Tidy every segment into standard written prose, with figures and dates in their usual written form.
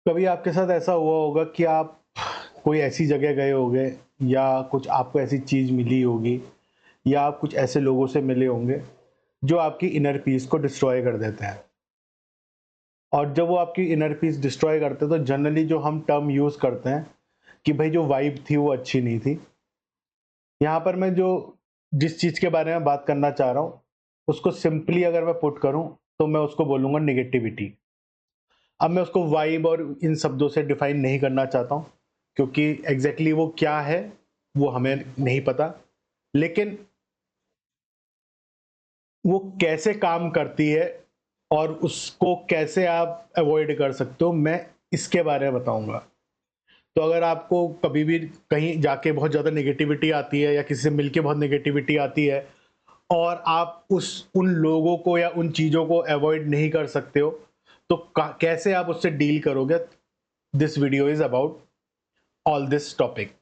कभी आपके साथ ऐसा हुआ होगा कि आप कोई ऐसी जगह गए होंगे या कुछ आपको ऐसी चीज़ मिली होगी या आप कुछ ऐसे लोगों से मिले होंगे जो आपकी इनर पीस को डिस्ट्रॉय कर देते हैं। और जब वो आपकी इनर पीस डिस्ट्रॉय करते हैं तो जनरली जो हम टर्म यूज़ करते हैं कि भाई जो वाइब थी वो अच्छी नहीं थी। यहाँ पर मैं जो जिस चीज़ के बारे में बात करना चाह रहा हूँ, उसको सिंपली अगर मैं पुट करूँ तो मैं उसको बोलूँगा नेगेटिविटी। अब मैं उसको वाइब और इन शब्दों से डिफाइन नहीं करना चाहता हूँ, क्योंकि एग्ज़ैक्टली वो क्या है, वो हमें नहीं पता। लेकिन वो कैसे काम करती है और उसको कैसे आप अवॉइड कर सकते हो, मैं इसके बारे में बताऊँगा। तो अगर आपको कभी भी कहीं जाके बहुत ज़्यादा नेगेटिविटी आती है या किसी से मिलके बहुत नेगेटिविटी आती है और आप उस उन लोगों को या उन चीज़ों को अवॉइड नहीं कर सकते हो, तो कैसे आप उससे डील करोगे? This video is about all this topic.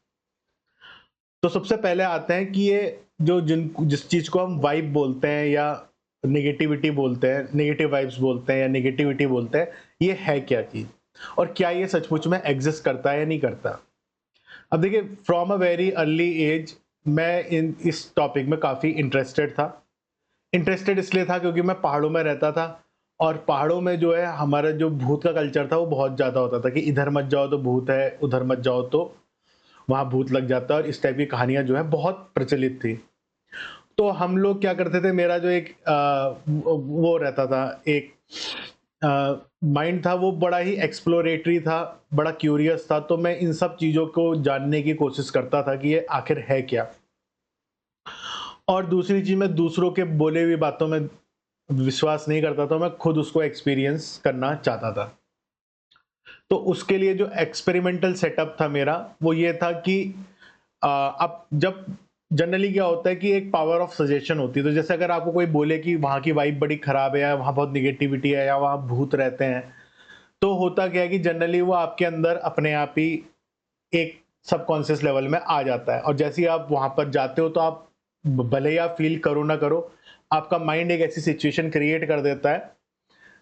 तो सबसे पहले आते हैं कि ये जो जिस चीज़ को हम वाइब बोलते हैं या नेगेटिविटी बोलते हैं, नेगेटिव वाइब्स बोलते हैं या नेगेटिविटी बोलते हैं, ये है क्या चीज़? और क्या ये सचमुच में एग्ज़िस्ट करता है या नहीं करता? अब देखिए, from a very early age मैं इन इस टॉपिक में काफ़ी इंटरेस्टेड था। इंटरेस्टेड इसलिए था क्योंकि मैं पहाड़ों में रहता था और पहाड़ों में जो है हमारा जो भूत का कल्चर था वो बहुत ज़्यादा होता था कि इधर मत जाओ तो भूत है, उधर मत जाओ तो वहाँ भूत लग जाता है, और इस टाइप की कहानियाँ जो है बहुत प्रचलित थी। तो हम लोग क्या करते थे, मेरा जो एक वो रहता था, एक माइंड था, वो बड़ा ही एक्सप्लोरेटरी था, बड़ा क्यूरियस था, तो मैं इन सब चीज़ों को जानने की कोशिश करता था कि ये आखिर है क्या? और दूसरी चीज़, मैं दूसरों के बोले हुई बातों में विश्वास नहीं करता था, मैं खुद उसको एक्सपीरियंस करना चाहता था। तो उसके लिए जो एक्सपेरिमेंटल सेटअप था मेरा, वो ये था कि अब जब जनरली क्या होता है कि एक पावर ऑफ सजेशन होती है, तो जैसे अगर आपको कोई बोले कि वहाँ की वाइब बड़ी खराब है या वहाँ बहुत नेगेटिविटी है या वहाँ भूत रहते हैं, तो होता क्या है कि जनरली वो आपके अंदर अपने आप ही एक सबकॉन्शियस लेवल में आ जाता है, और जैसे ही आप वहाँ पर जाते हो तो आप भले ही आप फील करो ना करो, आपका माइंड एक ऐसी सिचुएशन क्रिएट कर देता है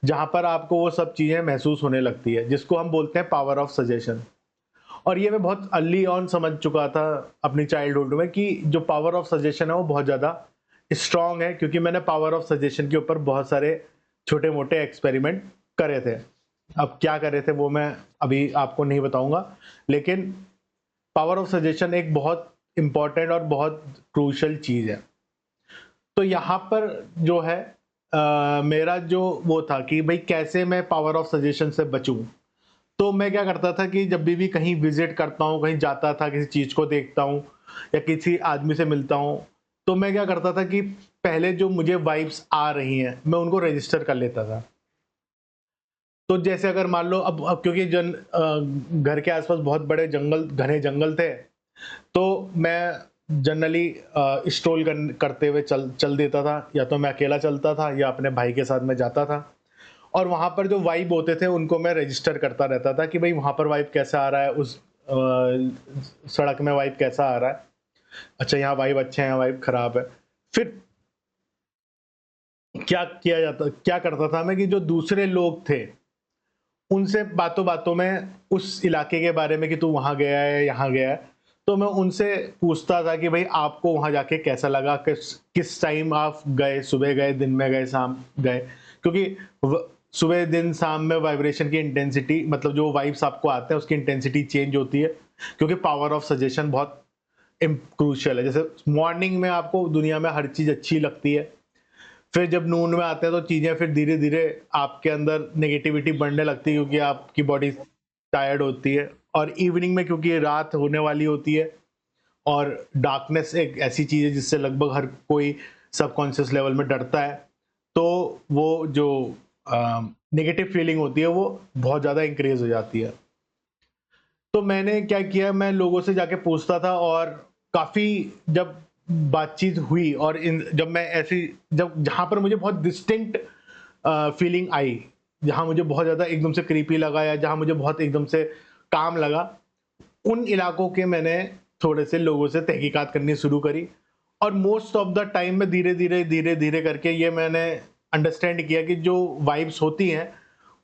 जहाँ पर आपको वो सब चीज़ें महसूस होने लगती है, जिसको हम बोलते हैं पावर ऑफ सजेशन। और ये मैं बहुत अर्ली ऑन समझ चुका था अपनी चाइल्डहुड में कि जो पावर ऑफ सजेशन है वो बहुत ज़्यादा स्ट्रॉन्ग है, क्योंकि मैंने पावर ऑफ सजेशन के ऊपर बहुत सारे छोटे-मोटे एक्सपेरिमेंट करे थे। अब क्या करे थे वो मैं अभी आपको नहीं बताऊँगा, लेकिन पावर ऑफ सजेशन एक बहुत इम्पोर्टेंट और बहुत क्रूशियल चीज़ है। तो यहाँ पर जो है मेरा जो वो था कि भई कैसे मैं पावर ऑफ सजेशन से बचूँ? तो मैं क्या करता था कि जब भी कहीं विज़िट करता हूँ, कहीं जाता था, किसी चीज़ को देखता हूँ या किसी आदमी से मिलता हूँ, तो मैं क्या करता था कि पहले जो मुझे वाइब्स आ रही हैं, मैं उनको रजिस्टर कर लेता था। तो जैसे अगर मान लो अब क्योंकि घर के आस-पास बहुत बड़े जंगल, घने जंगल थे, तो मैं जनरली स्ट्रोल करते हुए चल चल देता था, या तो मैं अकेला चलता था या अपने भाई के साथ मैं जाता था। और वहाँ पर जो वाइब होते थे उनको मैं रजिस्टर करता रहता था कि भाई वहाँ पर वाइब कैसा आ रहा है, उस सड़क में वाइब कैसा आ रहा है। अच्छा, यहाँ वाइब अच्छा है, यहाँ वाइब खराब है। फिर क्या करता था मैं कि जो दूसरे लोग थे, उनसे बातों-बातों में उस इलाके के बारे में कि तू वहाँ गया है, यहाँ गया है, तो मैं उनसे पूछता था कि भाई आपको वहाँ जाके कैसा लगा? किस किस टाइम आप गए? सुबह गए, दिन में गए, शाम गए? क्योंकि व सुबह, दिन, शाम में वाइब्रेशन की इंटेंसिटी, मतलब जो वाइब्स आपको आते हैं उसकी इंटेंसिटी चेंज होती है, क्योंकि पावर ऑफ सजेशन बहुत क्रूशियल है। जैसे मॉर्निंग में आपको दुनिया में हर चीज़ अच्छी लगती है, फिर जब नून में आते हैं तो चीज़ें फिर धीरे-धीरे आपके अंदर नेगेटिविटी बढ़ने लगती है, क्योंकि आपकी बॉडी टायर्ड होती है, और इवनिंग में क्योंकि रात होने वाली होती है, और डार्कनेस एक ऐसी चीज़ है जिससे लगभग हर कोई सबकॉन्शियस लेवल में डरता है। तो वो जो नेगेटिव फीलिंग होती है वो बहुत ज़्यादा इंक्रीज़ हो जाती है। तो मैंने क्या किया, मैं लोगों से जाके पूछता था, और काफ़ी जब बातचीत हुई और इन जब मैं ऐसी जब जहाँ पर मुझे बहुत डिस्टिंक्ट फीलिंग आई, जहाँ मुझे बहुत ज़्यादा एकदम से क्रीपी लगा या जहाँ मुझे बहुत एकदम से काम लगा, उन इलाकों के मैंने थोड़े से लोगों से तहकीकात करनी शुरू करी, और मोस्ट ऑफ द टाइम में धीरे-धीरे करके ये मैंने अंडरस्टैंड किया कि जो वाइब्स होती हैं,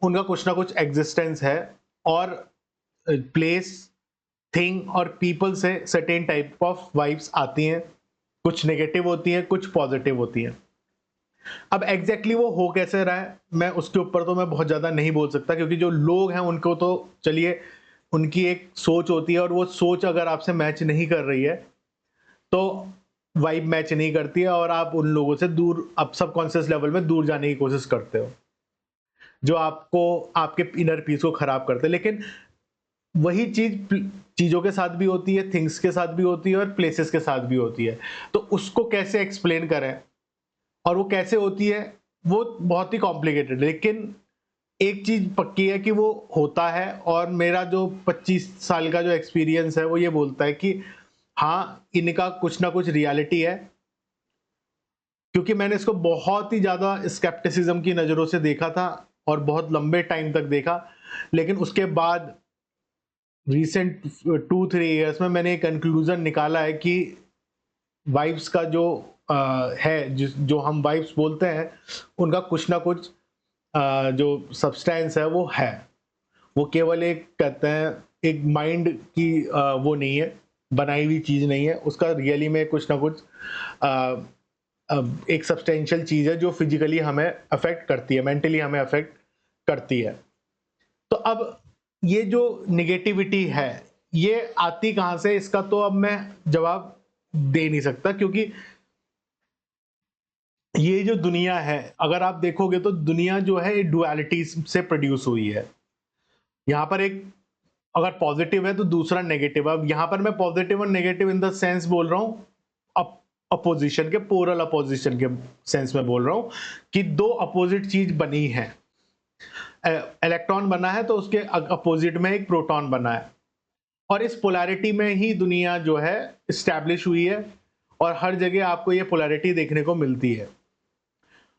उनका कुछ ना कुछ एक्जिस्टेंस है, और प्लेस, थिंग और पीपल से सर्टेन टाइप ऑफ वाइब्स आती हैं, कुछ नेगेटिव होती हैं, कुछ पॉजिटिव होती हैं। अब एग्जैक्टली वो हो कैसे रहा है, मैं उसके ऊपर तो मैं बहुत ज़्यादा नहीं बोल सकता, क्योंकि जो लोग हैं उनको तो चलिए उनकी एक सोच होती है, और वो सोच अगर आपसे मैच नहीं कर रही है तो वाइब मैच नहीं करती है, और आप उन लोगों से दूर, अब सबकॉन्शियस लेवल में दूर जाने की कोशिश करते हो, जो आपको आपके इनर पीस को खराब करते हैं। लेकिन वही चीज़ों के साथ भी होती है, थिंग्स के साथ भी होती है और प्लेसेस के साथ भी होती है। तो उसको कैसे एक्सप्लेन करें और वो कैसे होती है, वो बहुत ही कॉम्प्लिकेटेड है। लेकिन एक चीज़ पक्की है कि वो होता है, और मेरा जो 25 साल का जो एक्सपीरियंस है वो ये बोलता है कि हाँ, इनका कुछ ना कुछ रियलिटी है। क्योंकि मैंने इसको बहुत ही ज़्यादा स्केप्टिसिज्म की नज़रों से देखा था और बहुत लंबे टाइम तक देखा। लेकिन उसके बाद रिसेंट 2-3 इयर्स में मैंने एक कंक्लूज़न निकाला है कि वाइब्स का जो है, जो हम वाइब्स बोलते हैं, उनका कुछ ना कुछ जो सब्सटेंस है वो है। वो केवल एक कहते हैं एक माइंड की वो नहीं है, बनाई हुई चीज़ नहीं है। उसका रियली में कुछ ना कुछ अ एक सब्सटेंशियल चीज़ है जो फिज़िकली हमें अफ़ेक्ट करती है, मेंटली हमें अफ़ेक्ट करती है। तो अब ये जो नेगेटिविटी है, ये आती कहाँ से, इसका तो अब मैं जवाब दे नहीं सकता, क्योंकि ये जो दुनिया है, अगर आप देखोगे तो दुनिया जो है ये डुअलिटीज़ से प्रोड्यूस हुई है। यहाँ पर एक अगर पॉज़िटिव है तो दूसरा नेगेटिव है। अब यहाँ पर मैं पॉज़िटिव और नेगेटिव इन द सेंस बोल रहा हूँ, अपोज़िशन के, पोलर अपोज़िशन के सेंस में बोल रहा हूँ कि 2 अपोज़िट चीज़ बनी है। इलेक्ट्रॉन बना है तो उसके अपोज़िट में एक प्रोटॉन बना है, और इस पोलैरिटी में ही दुनिया जो है एस्टैब्लिश हुई है, और हर जगह आपको ये पोलैरिटी देखने को मिलती है।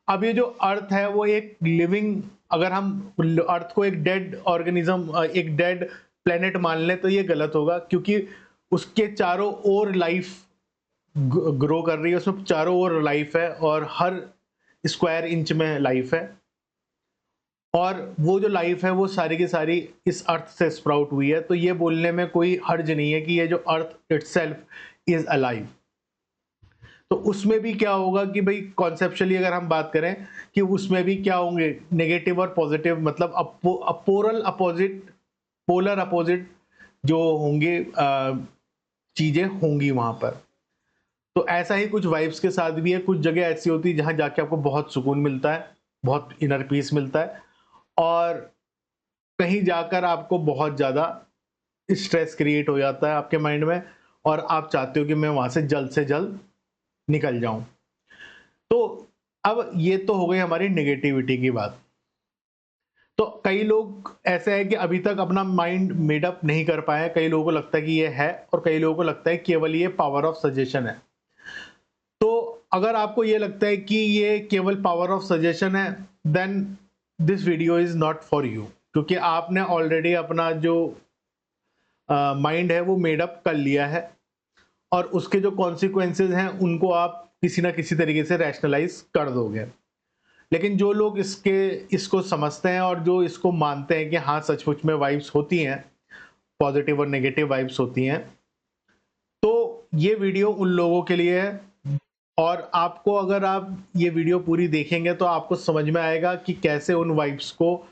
अब ये जो अर्थ है वो एक लिविंग, अगर हम अर्थ को एक डेड ऑर्गेनिज्म, एक डेड प्लेनेट मान लें तो ये गलत होगा, क्योंकि उसके चारों ओर लाइफ ग्रो कर रही है, उसमें चारों ओर लाइफ है और हर स्क्वायर इंच में लाइफ है, और वो जो लाइफ है वो सारी की सारी इस अर्थ से स्प्राउट हुई है। तो ये बोलने में कोई हर्ज नहीं है कि ये जो अर्थ इटसेल्फ इज अलाइव। तो उसमें भी क्या होगा कि भाई कॉन्सेप्चुअली अगर हम बात करें कि उसमें भी क्या होंगे नेगेटिव और पॉजिटिव, मतलब पोलर अपोजिट जो होंगे चीजें होंगी वहां पर। तो ऐसा ही कुछ वाइब्स के साथ भी है, कुछ जगह ऐसी होती है जहां जाके आपको बहुत सुकून मिलता है, बहुत इनर पीस मिलता है, और कहीं जाकर आपको बहुत ज़्यादा स्ट्रेस क्रिएट हो जाता है आपके माइंड में, और आप चाहते हो कि मैं वहाँ से जल्द निकल जाऊँ। तो अब ये तो हो गई हमारी नेगेटिविटी की बात। तो कई लोग ऐसे हैं कि अभी तक अपना माइंड मेड अप नहीं कर पाए हैं, कई लोगों को लगता है कि ये है, और कई लोगों को लगता है केवल ये पावर ऑफ सजेशन है। तो अगर आपको ये लगता है कि ये केवल पावर ऑफ सजेशन है, then this video is not for you, क्योंकि आपने ऑलरेडी अपना जो माइंड है वो मेड अप कर लिया है, और उसके जो कॉन्सिक्वेंसेज हैं उनको आप किसी ना किसी तरीके से रैशनलाइज कर दोगे। लेकिन जो लोग इसको समझते हैं और जो इसको मानते हैं कि हाँ सचमुच में वाइब्स होती हैं, पॉजिटिव और नेगेटिव वाइब्स होती हैं, तो ये वीडियो उन लोगों के लिए है। और आपको, अगर आप ये वीडियो पूरी देखेंगे तो आपको समझ में आएगा कि कैसे उन वाइब्स को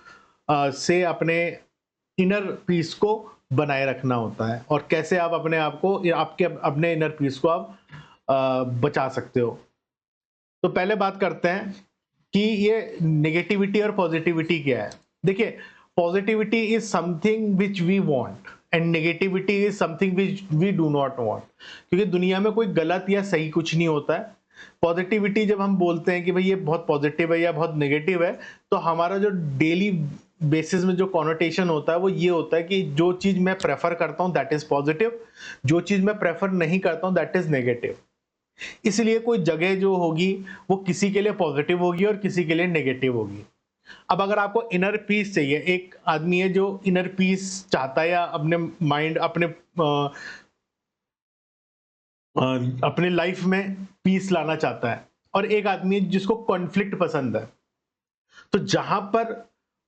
से अपने इनर पीस को बनाए रखना होता है, और कैसे आप अपने आप को, आपके अपने इनर पीस को आप बचा सकते हो। तो पहले बात करते हैं कि ये नेगेटिविटी और पॉजिटिविटी क्या है। देखिए, positivity is something which we want and negativity is something which we do not want, क्योंकि दुनिया में कोई गलत या सही कुछ नहीं होता है। पॉजिटिविटी जब हम बोलते हैं कि भाई ये बहुत पॉजिटिव है या बहुत नेगेटिव है, तो हमारा जो डेली बेसिस में जो कॉनोटेशन होता है वो ये होता है कि जो चीज मैं प्रेफर करता हूं दैट इज पॉजिटिव, जो चीज मैं प्रेफर नहीं करता हूं दैट इज नेगेटिव। इसलिए कोई जगह जो होगी वो किसी के लिए पॉजिटिव होगी और किसी के लिए नेगेटिव होगी। अब अगर आपको इनर पीस चाहिए, एक आदमी है जो इनर पीस चाहता है या अपने माइंड, अपने लाइफ में पीस लाना चाहता है, और एक आदमी है जिसको कॉन्फ्लिक्ट पसंद है। तो जहां पर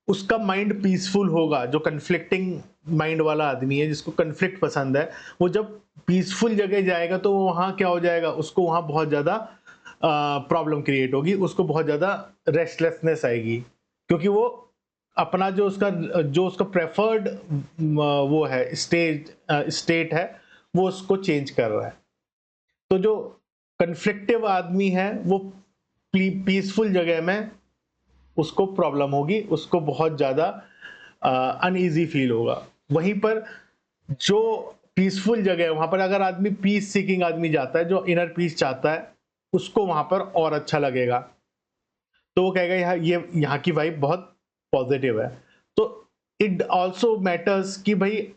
उसका माइंड पीसफुल होगा। जो कन्फ्लिक्टिंग माइंड वाला आदमी है, जिसको कन्फ्लिक्ट पसंद है, वो जब पीसफुल जगह जाएगा तो वहाँ क्या हो जाएगा, उसको वहाँ बहुत ज़्यादा प्रॉब्लम क्रिएट होगी, उसको बहुत ज़्यादा रेस्टलेसनेस आएगी, क्योंकि वो अपना जो उसका प्रेफर्ड वो है स्टेट है, वो उसको चेंज कर रहा है। तो जो कन्फ्लिक्टिव आदमी है वो पीसफुल जगह में उसको प्रॉब्लम होगी, उसको बहुत ज़्यादा अनईज़ी फ़ील होगा। वहीं पर जो पीसफुल जगह है, वहाँ पर अगर आदमी पीस सीकिंग आदमी जाता है, जो इनर पीस चाहता है, उसको वहाँ पर और अच्छा लगेगा। तो वो कहेगा ये यहाँ की वाइब बहुत पॉज़िटिव है। तो इट ऑल्सो मैटर्स कि भई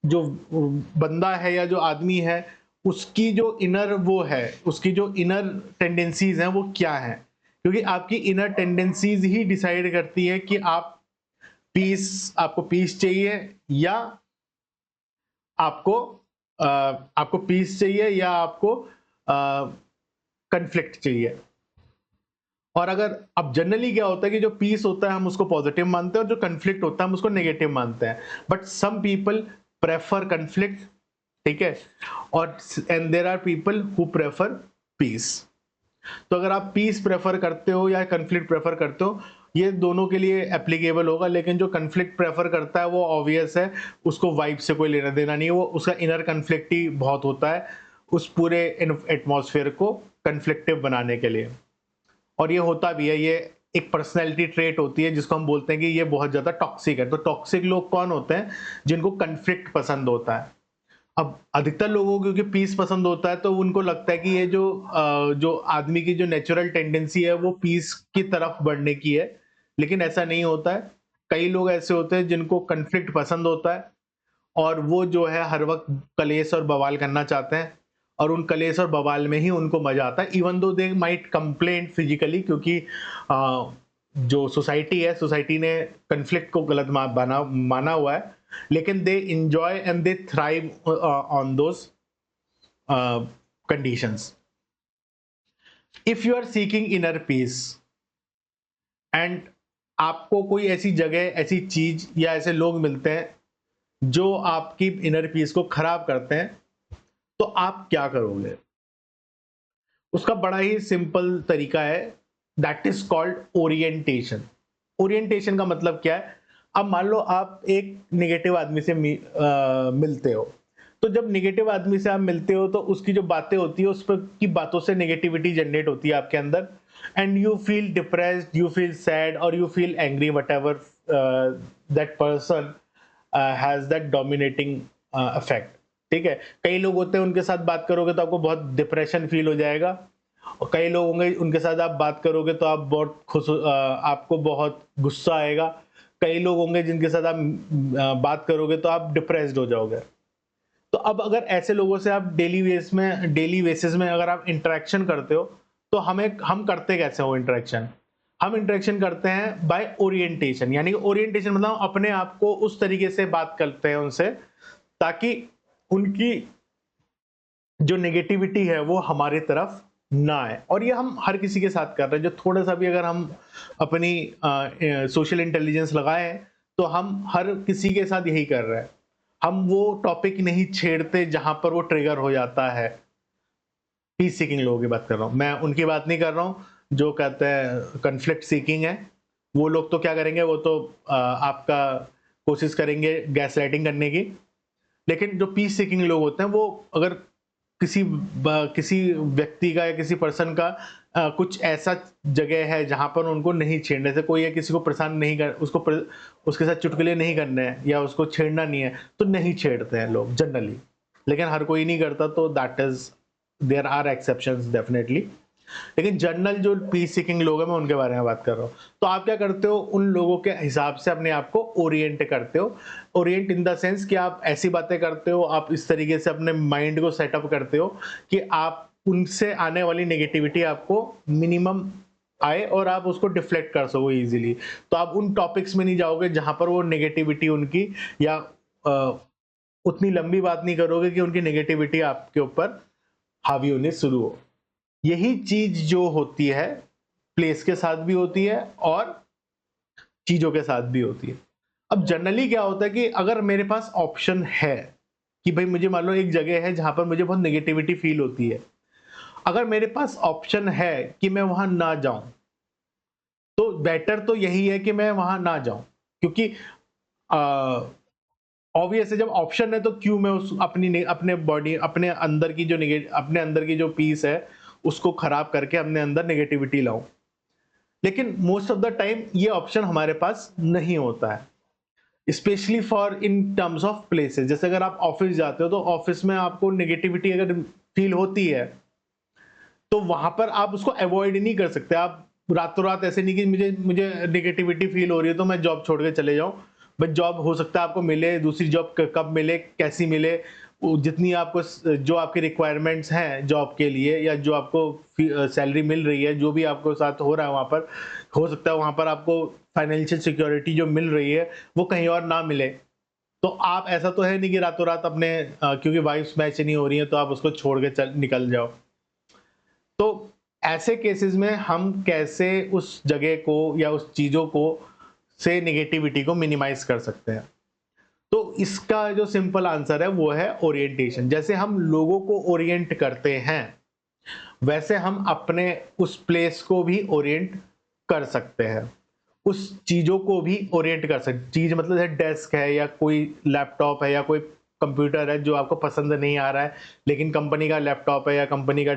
जो बंदा है या जो आदमी है, उसकी जो इनर वो है, उसकी जो इनर टेंडेंसीज़ हैं, वो क्या हैं? क्योंकि आपकी इनर टेंडेंसीज़ ही डिसाइड करती है कि आपको पीस चाहिए या आपको आपको पीस चाहिए या आपको कन्फ्लिक्ट चाहिए। और अगर अब जनरली क्या होता है कि जो पीस होता है हम उसको पॉजिटिव मानते हैं और जो कन्फ्लिक्ट होता है हम उसको नेगेटिव मानते हैं, but some people prefer conflict, ठीक है, और and there are people who prefer peace. तो अगर आप पीस प्रेफर करते हो या कन्फ्लिक्ट प्रेफर करते हो, ये दोनों के लिए एप्लीकेबल होगा, लेकिन जो कन्फ्लिक्ट प्रेफर करता है वो ऑब्वियस है, उसको वाइब से कोई लेना देना नहीं है, वो उसका इनर कन्फ्लिक्ट ही बहुत होता है उस पूरे एटमॉस्फेयर को कन्फ्लिक्टिव बनाने के लिए। और ये होता भी है, ये एक पर्सनैलिटी ट्रेट होती है जिसको हम बोलते हैं कि ये बहुत ज़्यादा टॉक्सिक है। तो टॉक्सिक लोग कौन होते हैं? जिनको कन्फ्लिक्ट पसंद होता है। अब अधिकतर लोगों को क्योंकि पीस पसंद होता है, तो उनको लगता है कि ये जो आदमी की जो नेचुरल टेंडेंसी है वो पीस की तरफ बढ़ने की है, लेकिन ऐसा नहीं होता है। कई लोग ऐसे होते हैं जिनको कन्फ्लिक्ट पसंद होता है और वो जो है हर वक़्त कलेश और बवाल करना चाहते हैं, और उन कलेश और बवाल में ही उनको मज़ा आता है, even though they might complain physically, क्योंकि जो सोसाइटी है, सोसाइटी ने कन्फ्लिक्ट को गलत माना हुआ है, लेकिन they enjoy and they thrive on those conditions. If you are seeking inner peace and आपको कोई ऐसी जगह, ऐसी चीज़ या ऐसे लोग मिलते हैं जो आपकी इनर पीस को खराब करते हैं, तो आप क्या करोगे? उसका बड़ा ही सिंपल तरीका है, that is called orientation. Orientation का मतलब क्या है? अब मान लो आप एक नेगेटिव आदमी से मिलते हो, तो जब नेगेटिव आदमी से आप मिलते हो तो उसकी जो बातें होती है, उस पर की बातों से नेगेटिविटी जनरेट होती है आपके अंदर, and you feel depressed, you feel sad और you feel angry, whatever that person has that dominating effect. ठीक है, कई लोग होते हैं उनके साथ बात करोगे तो आपको बहुत डिप्रेशन फील हो जाएगा, और कई लोग होंगे उनके साथ आप बात करोगे तो आप बहुत आपको बहुत गुस्सा आएगा, कई लोग होंगे जिनके साथ आप बात करोगे तो आप डिप्रेस्ड हो जाओगे। तो अब अगर ऐसे लोगों से आप डेली बेसिस में अगर आप इंटरेक्शन करते हो, तो हम करते कैसे हो इंटरेक्शन? हम इंटरेक्शन करते हैं बाय ओरिएंटेशन, यानी ओरिएंटेशन मतलब अपने आप को उस तरीके से बात करते हैं उनसे, ताकि उनकी जो नेगेटिविटी है वो हमारी तरफ ना आए। और ये हम हर किसी के साथ कर रहे हैं, जो थोड़ा सा भी अगर हम अपनी सोशल इंटेलिजेंस लगाएं, तो हम हर किसी के साथ यही कर रहे हैं। हम वो टॉपिक नहीं छेड़ते जहां पर वो ट्रिगर हो जाता है। पीस सीकिंग लोगों की बात कर रहा हूँ, मैं उनकी बात नहीं कर रहा हूँ जो कहते हैं कन्फ्लिक्ट सीकिंग है। वो लोग तो क्या करेंगे, वो तो आपका कोशिश करेंगे गैसलाइटिंग करने की। लेकिन जो पीस सीकिंग लोग होते हैं, वो अगर किसी व्यक्ति का या किसी पर्सन का कुछ ऐसा जगह है जहां पर उनको नहीं छेड़ने से, कोई है किसी को परेशान नहीं कर, उसके साथ चुटकुले नहीं करने हैं या उसको छेड़ना नहीं है, तो नहीं छेड़ते हैं लोग जनरली। लेकिन हर कोई नहीं करता, तो that is, there are exceptions definitely. लेकिन जनरल जो पीस सीकिंग लोग हैं, मैं उनके बारे में बात कर रहा हूँ। तो आप क्या करते हो, उन लोगों के हिसाब से अपने आप को ओरिएंट करते हो। ओरिएंट इन द सेंस कि आप ऐसी बातें करते हो, आप इस तरीके से अपने माइंड को सेटअप करते हो कि आप उनसे आने वाली नेगेटिविटी आपको मिनिमम आए और आप उसको डिफ्लेक्ट कर सको इजीली। तो आप उन टॉपिक्स में नहीं जाओगे जहां पर वो नेगेटिविटी उनकी, या उतनी लंबी बात नहीं करोगे कि उनकी नेगेटिविटी आपके ऊपर हावी होने शुरू हो। यही चीज जो होती है प्लेस के साथ भी होती है और चीज़ों के साथ भी होती है। अब जनरली क्या होता है कि अगर मेरे पास ऑप्शन है कि भाई मुझे मान लो एक जगह है जहाँ पर मुझे बहुत नेगेटिविटी फ़ील होती है। अगर मेरे पास ऑप्शन है कि मैं वहाँ ना जाऊँ, तो बेटर तो यही है कि मैं वहाँ ना जाऊँ। क्योंकि अ, ऑब्वियस है, जब ऑप्शन है तो क्यों मैं उस अपने बॉडी अपने अंदर की जो पीस है, उसको खराब करके अपने अंदर नेगेटिविटी लाऊँ। लेकिन मोस्ट ऑफ द टाइम ये ऑप्शन हमारे पास नहीं होता है। Specially for in terms of places, जैसे अगर आप ऑफिस जाते हो तो ऑफिस में आपको नेगेटिविटी अगर फील होती है, तो वहां पर आप उसको अवॉइड नहीं कर सकते। आप रातों रात ऐसे नहीं कि मुझे मुझे नेगेटिविटी फील हो रही है तो मैं जॉब छोड़ के चले जाऊं। बट जॉब हो सकता है आपको मिले, दूसरी जॉब कब मिले, कैसी मिले, जितनी आपको जो आपकी रिक्वायरमेंट्स हैं जॉब के लिए, या जो आपको सैलरी मिल रही है, जो भी आपको साथ हो रहा है वहां पर, हो सकता है वहां पर आपको फाइनेंशियल सिक्योरिटी जो मिल रही है वो कहीं और ना मिले। तो आप, ऐसा तो है नहीं कि रातों रात अपने क्योंकि वाइफ्स मैच नहीं हो रही है तो आप उसको छोड़ के निकल जाओ। तो ऐसे केसेस में हम कैसे उस जगह को या उस चीज़ों को से नेगेटिविटी को मिनिमाइज़ कर सकते हैं? तो इसका जो सिंपल आंसर है वो है ओरिएंटेशन। जैसे हम लोगों को ओरिएंट करते हैं, वैसे हम अपने उस प्लेस को भी ओरिएंट कर सकते हैं। उस चीज़ों को भी ओरिएंट कर सकते, चीज़ मतलब जैसे डेस्क है या कोई लैपटॉप है या कोई कंप्यूटर है जो आपको पसंद नहीं आ रहा है, लेकिन कंपनी का लैपटॉप है या कंपनी का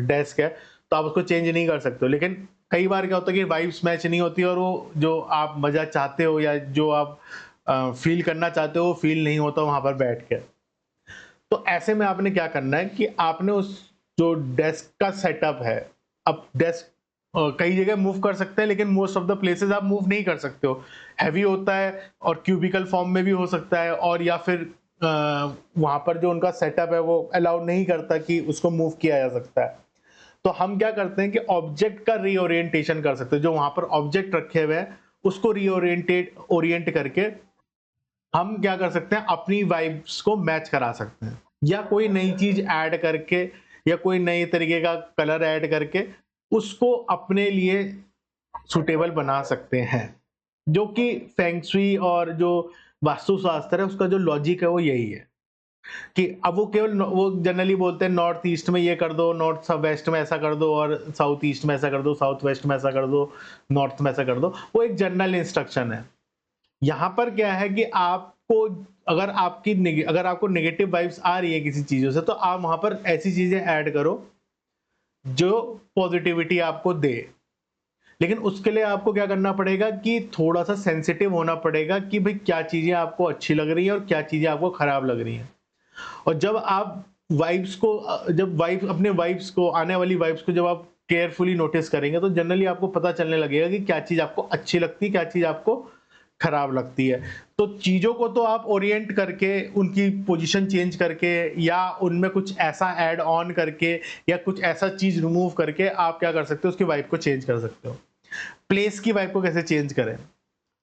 डेस्क है, तो आप उसको चेंज नहीं कर सकते हो। लेकिन कई बार क्या होता है कि वाइब्स मैच नहीं होती और वो जो आप मज़ा चाहते हो या जो आप फ़ील करना चाहते हो, वो फ़ील नहीं होता वहाँ पर बैठ के। तो ऐसे में आपने क्या करना है कि आपने उस जो डेस्क का सेटअप है, अब डेस्क कई जगह मूव कर सकते हैं, लेकिन मोस्ट ऑफ द प्लेसेस आप मूव नहीं कर सकते हो। हैवी होता है और क्यूबिकल फॉर्म में भी हो सकता है, और या फिर वहाँ पर जो उनका सेटअप है वो अलाउ नहीं करता कि उसको मूव किया जा सकता है। तो हम क्या करते हैं कि ऑब्जेक्ट का रीओरिएंटेशन कर सकते हैं। जो वहाँ पर ऑब्जेक्ट रखे हुए हैं, उसको ओरिएंट करके हम क्या कर सकते हैं, अपनी वाइब्स को मैच करा सकते हैं, या कोई नई चीज ऐड करके या कोई नए तरीके का कलर ऐड करके उसको अपने लिए सुटेबल बना सकते हैं। जो कि फेंग शुई और जो वास्तुशास्त्र है उसका जो लॉजिक है वो यही है कि अब वो जनरली बोलते हैं नॉर्थ ईस्ट में ये कर दो, नॉर्थ वेस्ट में ऐसा कर दो, और साउथ ईस्ट में ऐसा कर दो, साउथ वेस्ट में ऐसा कर दो, नॉर्थ में ऐसा कर दो। वो एक जनरल इंस्ट्रक्शन है। यहाँ पर क्या है कि आपको, अगर आपको नेगेटिव वाइब्स आ रही है किसी चीज़ों से, तो आप वहाँ पर ऐसी चीज़ें ऐड करो जो पॉजिटिविटी आपको दे। लेकिन उसके लिए आपको क्या करना पड़ेगा कि थोड़ा-सा सेंसिटिव होना पड़ेगा कि भई क्या चीज़ें आपको अच्छी लग रही हैं और क्या चीज़ें आपको खराब लग रही हैं। और जब आप जब अपने वाइब्स को, आने वाली वाइब्स को जब आप केयरफुली नोटिस करेंगे, तो जनरली आपको पता चलने लगेगा कि क्या चीज़ आपको अच्छी लगती है, क्या चीज़ आपको खराब लगती है। तो चीज़ों को तो आप ओरिएंट करके, उनकी पोजीशन चेंज करके, या उनमें कुछ ऐसा ऐड ऑन करके, या कुछ ऐसा चीज़ रिमूव करके आप क्या कर सकते हो, उसकी वाइब को चेंज कर सकते हो। प्लेस की वाइब को कैसे चेंज करें?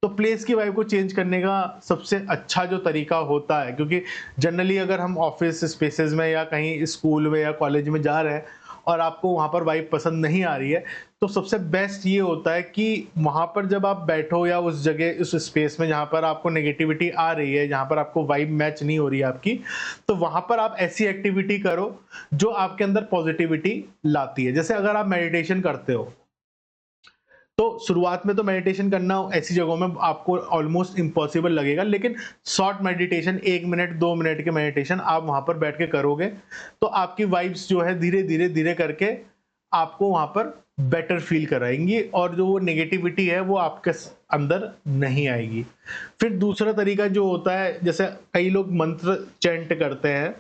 तो प्लेस की वाइब को चेंज करने का सबसे अच्छा जो तरीका होता है, क्योंकि जनरली अगर हम ऑफिस स्पेसेस में या कहीं स्कूल में या कॉलेज में जा रहे हैं और आपको वहाँ पर वाइब पसंद नहीं आ रही है, तो सबसे बेस्ट ये होता है कि वहाँ पर जब आप बैठो या उस जगह, उस स्पेस में जहाँ पर आपको नेगेटिविटी आ रही है, जहाँ पर आपको वाइब मैच नहीं हो रही है आपकी, तो वहाँ पर आप ऐसी एक्टिविटी करो जो आपके अंदर पॉजिटिविटी लाती है। जैसे अगर आप मेडिटेशन करते हो, तो शुरुआत में तो मेडिटेशन करना ऐसी जगहों में आपको ऑलमोस्ट इम्पॉसिबल लगेगा, लेकिन शॉर्ट मेडिटेशन, 1 मिनट 2 मिनट के मेडिटेशन आप वहाँ पर बैठ के करोगे, तो आपकी वाइब्स जो है धीरे-धीरे करके आपको वहाँ पर बेटर फ़ील कराएँगी, और जो वो नेगेटिविटी है वो आपके अंदर नहीं आएगी। फिर दूसरा तरीका जो होता है, जैसे कई लोग मंत्र चैंट करते हैं।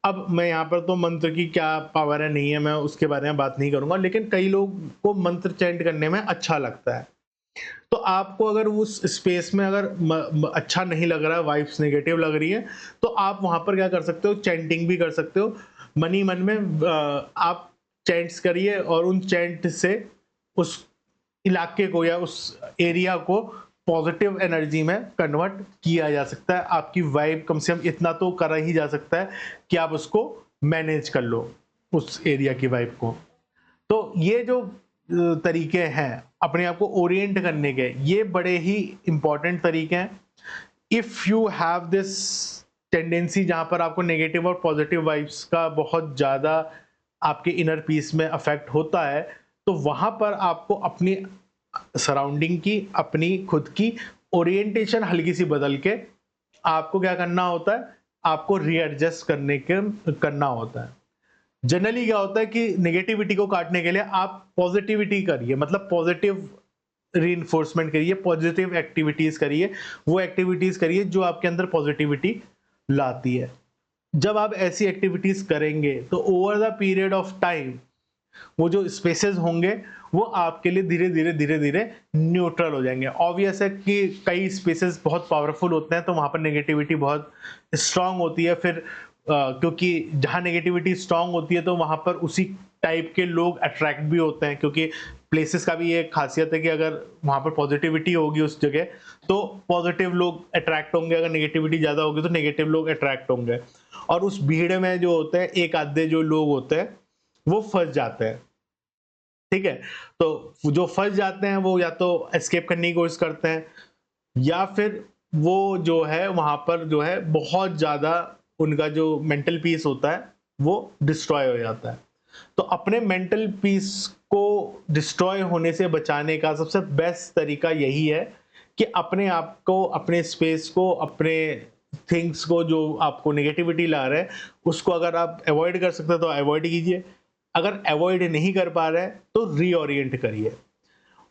अब मैं यहाँ पर तो मंत्र की क्या पावर है नहीं है, मैं उसके बारे में बात नहीं करूँगा, लेकिन कई लोग को मंत्र चैंट करने में अच्छा लगता है। तो आपको अगर उस स्पेस में अगर अच्छा नहीं लग रहा है, वाइब्स नेगेटिव लग रही है, तो आप वहाँ पर क्या कर सकते हो, चैंटिंग भी कर सकते हो। मन ही मन में आप चैंट्स करिए, और उन चैंट से उस इलाके को या उस एरिया को पॉजिटिव एनर्जी में कन्वर्ट किया जा सकता है। आपकी वाइब कम से कम इतना तो करा ही जा सकता है कि आप उसको मैनेज कर लो, उस एरिया की वाइब को। तो ये जो तरीके हैं, अपने आप को ओरिएंट करने के, ये बड़े ही इंपॉर्टेंट तरीके हैं। If you have this tendency जहां पर आपको नेगेटिव और पॉजिटिव वाइब्स का बहुत ज्यादा आपके इनर पीस में अफेक्ट होता है, तो वहां पर आपको अपनी सराउंडिंग की, अपनी खुद की ओरिएंटेशन हल्की सी बदल के आपको क्या करना होता है, आपको रीएडजस्ट करना होता है। जनरली क्या होता है कि नेगेटिविटी को काटने के लिए आप पॉजिटिविटी करिए, मतलब पॉजिटिव रीइंफोर्समेंट करिए, पॉजिटिव एक्टिविटीज करिए, वो एक्टिविटीज करिए जो आपके अंदर पॉजिटिविटी लाती है। जब आप ऐसी एक्टिविटीज करेंगे तो over the period of time वो जो स्पेसेस होंगे वो आपके लिए धीरे धीरे न्यूट्रल हो जाएंगे। ऑब्वियस है कि कई स्पेसेस बहुत पावरफुल होते हैं तो वहां पर नेगेटिविटी बहुत स्ट्रांग होती है, फिर क्योंकि जहां नेगेटिविटी स्ट्रांग होती है तो वहां पर उसी टाइप के लोग अट्रैक्ट भी होते हैं, क्योंकि प्लेसेस का भी ये खासियत है कि अगर वहां पर पॉजिटिविटी होगी उस जगह तो पॉजिटिव लोग अट्रैक्ट होंगे, अगर नेगेटिविटी ज्यादा होगी तो नेगेटिव लोग अट्रैक्ट होंगे। और उस भीड़ में जो होते हैं एक आधे जो लोग होते हैं वो फंस जाते हैं, ठीक है। तो जो फंस जाते हैं वो या तो एस्केप करने की कोशिश करते हैं, या फिर वो जो है वहां पर जो है बहुत ज्यादा उनका जो मेंटल पीस होता है वो डिस्ट्रॉय हो जाता है। तो अपने मेंटल पीस को डिस्ट्रॉय होने से बचाने का सबसे बेस्ट तरीका यही है कि अपने आप को, अपने स्पेस को, अपने थिंग्स को जो आपको नेगेटिविटी ला रहे हैं उसको अगर आप अवॉइड कर सकते हैं तो अवॉइड कीजिए। अगर अवॉइड नहीं कर पा रहे हैं तो रीओरिएंट करिए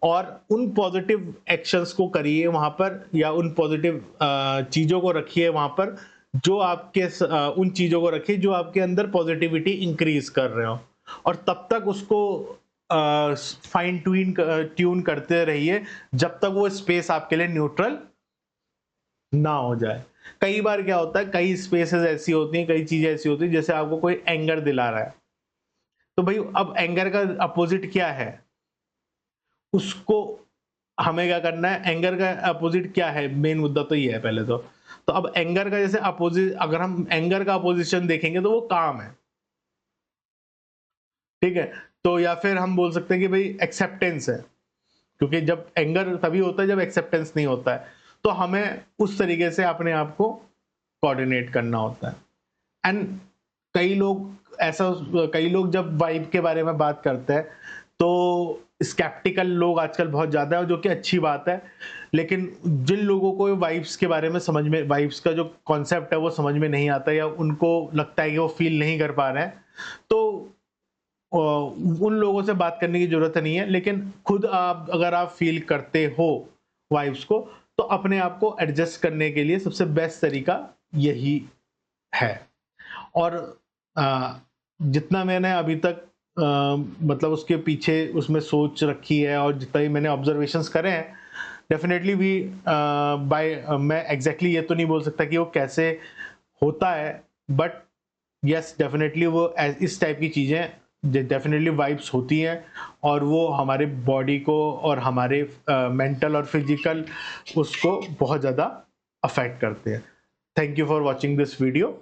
और उन पॉजिटिव एक्शंस को करिए वहां पर, या उन पॉजिटिव चीजों को रखिए वहां पर जो आपके उन चीजों को रखिए जो आपके अंदर पॉजिटिविटी इंक्रीज कर रहे हो, और तब तक उसको फाइन ट्यून करते रहिए जब तक वो स्पेस आपके लिए न्यूट्रल ना हो जाए। कई बार क्या होता है, कई स्पेसेस ऐसी होती हैं, कई चीजें ऐसी होती हैं जैसे आपको कोई एंगर दिला रहा है, तो भाई अब एंगर का अपोजिट क्या है, उसको हमें क्या करना है, एंगर का अपोजिट क्या है, मेन मुद्दा तो ये है पहले तो अब एंगर का जैसे अपोजिट, अगर हम एंगर का अपोजिशन देखेंगे तो वो काम है, ठीक है। तो या फिर हम बोल सकते हैं कि भाई एक्सेप्टेंस है, क्योंकि जब एंगर तभी होता है जब एक्सेप्टेंस नहीं होता है, तो हमें उस तरीके से अपने आप को कोऑर्डिनेट करना होता है। एंड कई लोग ऐसा, कई लोग जब वाइब के बारे में बात करते हैं तो स्केप्टिकल लोग आजकल बहुत ज्यादा है, जो कि अच्छी बात है, लेकिन जिन लोगों को वाइब्स के बारे में समझ में, वाइब्स का जो कॉन्सेप्ट है वो समझ में नहीं आता, या उनको लगता है कि वो फील नहीं कर पा रहे हैं, तो उन लोगों से बात करने की जरूरत नहीं है। लेकिन खुद आप, अगर आप फील करते हो वाइब्स को, तो अपने आप को एडजस्ट करने के लिए सबसे बेस्ट तरीका यही है। और जितना मैंने अभी तक मतलब उसके पीछे उसमें सोच रखी है और जितना ही मैंने ऑब्जर्वेशंस करे हैं, डेफिनेटली भी मैं एग्जैक्टली ये तो नहीं बोल सकता कि वो कैसे होता है, बट यस डेफिनेटली वो इस टाइप की चीज़ें डेफिनेटली वाइब्स होती हैं, और वो हमारे बॉडी को और हमारे मेंटल और फिजिकल उसको बहुत ज़्यादा अफेक्ट करते हैं। Thank you for watching this video.